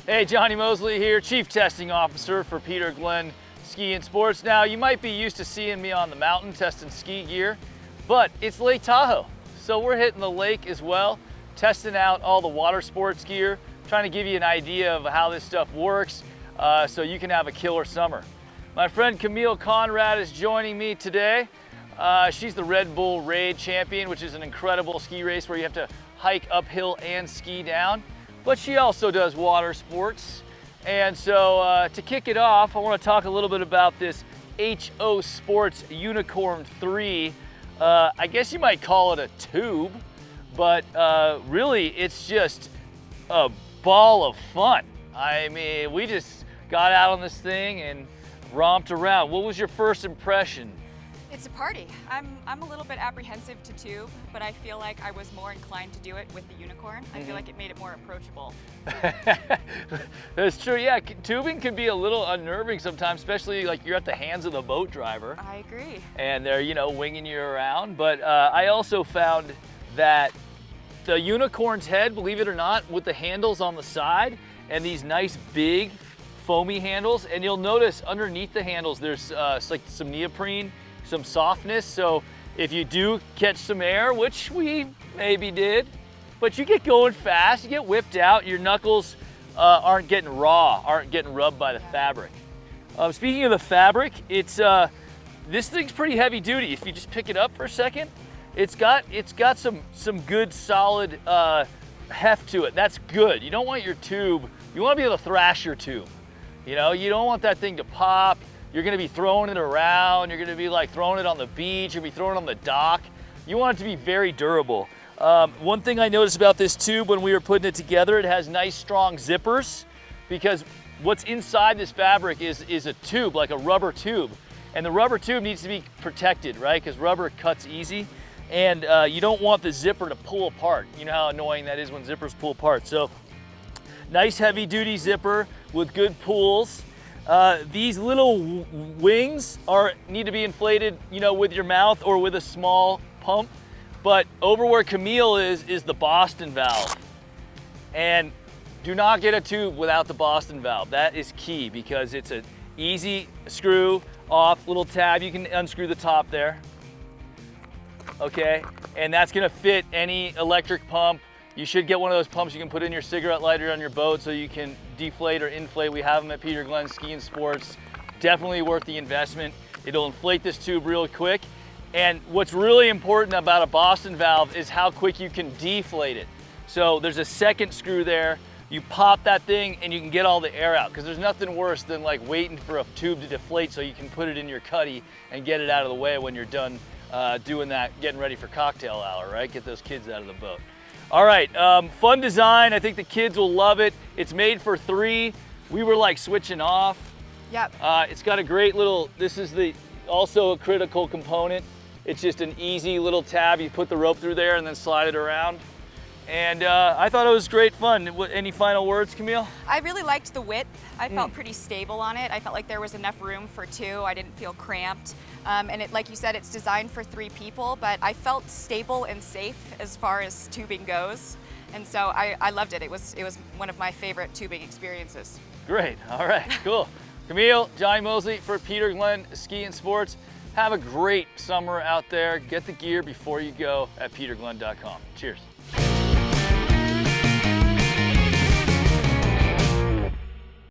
Hey, Johnny Mosley here, Chief Testing Officer for Peter Glenn Ski and Sports. Now, you might be used to seeing me on the mountain testing ski gear, but it's Lake Tahoe. So we're hitting the lake as well, testing out all the water sports gear, trying to give you an idea of how this stuff works so you can have a killer summer. My friend Camille Conrad is joining me today. She's the Red Bull Raid champion, which is an incredible ski race where you have to hike uphill and ski down. But she also does water sports. And so to kick it off, I want to talk a little bit about this HO Sports Unicorn 3. I guess you might call it a tube, but really it's just a ball of fun. I mean, we just got out on this thing and romped around. What was your first impression? It's a party. I'm a little bit apprehensive to tube, but I feel like I was more inclined to do it with the Unicorn. I feel like it made it more approachable. That's true, yeah. Tubing can be a little unnerving sometimes, especially like you're at the hands of the boat driver. I agree. And they're, you know, winging you around. But I also found that the Unicorn's head, believe it or not, with the handles on the side and these nice big foamy handles, and you'll notice underneath the handles there's like some neoprene, some softness, so if you do catch some air, which we maybe did, but you get going fast, you get whipped out, your knuckles aren't getting raw, aren't getting rubbed by the fabric. Speaking of the fabric, it's this thing's pretty heavy duty. If you just pick it up for a second, it's got some good solid heft to it. That's good. You don't want your tube, you want to be able to thrash your tube. You know, you don't want that thing to pop. You're gonna be throwing it around. You're gonna be like throwing it on the beach. You're gonna be throwing it on the dock. You want it to be very durable. One thing I noticed about this tube when we were putting it together, it has nice strong zippers, because what's inside this fabric is a tube, like a rubber tube. And the rubber tube needs to be protected, right? Because rubber cuts easy. And you don't want the zipper to pull apart. You know how annoying that is when zippers pull apart. So nice heavy duty zipper with good pulls. These little wings need to be inflated, you know, with your mouth or with a small pump. But over where Camille is the Boston valve. And do not get a tube without the Boston valve. That is key, because it's an easy screw off, little tab. You can unscrew the top there. Okay, and that's gonna fit any electric pump. You should get one of those pumps you can put in your cigarette lighter on your boat so you can deflate or inflate. We have them at Peter Glenn Ski and Sports. Definitely worth the investment. It'll inflate this tube real quick. And what's really important about a Boston valve is how quick you can deflate it. So there's a second screw there. You pop that thing and you can get all the air out, because there's nothing worse than like waiting for a tube to deflate so you can put it in your cuddy and get it out of the way when you're done doing that, getting ready for cocktail hour, right? Get those kids out of the boat. All right, fun design. I think the kids will love it. It's made for 3. We were like switching off. Yep. It's got a great little, this is also a critical component. It's just an easy little tab. You put the rope through there and then slide it around. And I thought it was great fun. Any final words, Camille? I really liked the width. I felt pretty stable on it. I felt like there was enough room for 2. I didn't feel cramped. And like you said, it's designed for 3 people, but I felt stable and safe as far as tubing goes. And so I loved it. It was one of my favorite tubing experiences. Great, all right, cool. Camille, Johnny Mosley for Peter Glenn Ski and Sports. Have a great summer out there. Get the gear before you go at peterglenn.com. Cheers.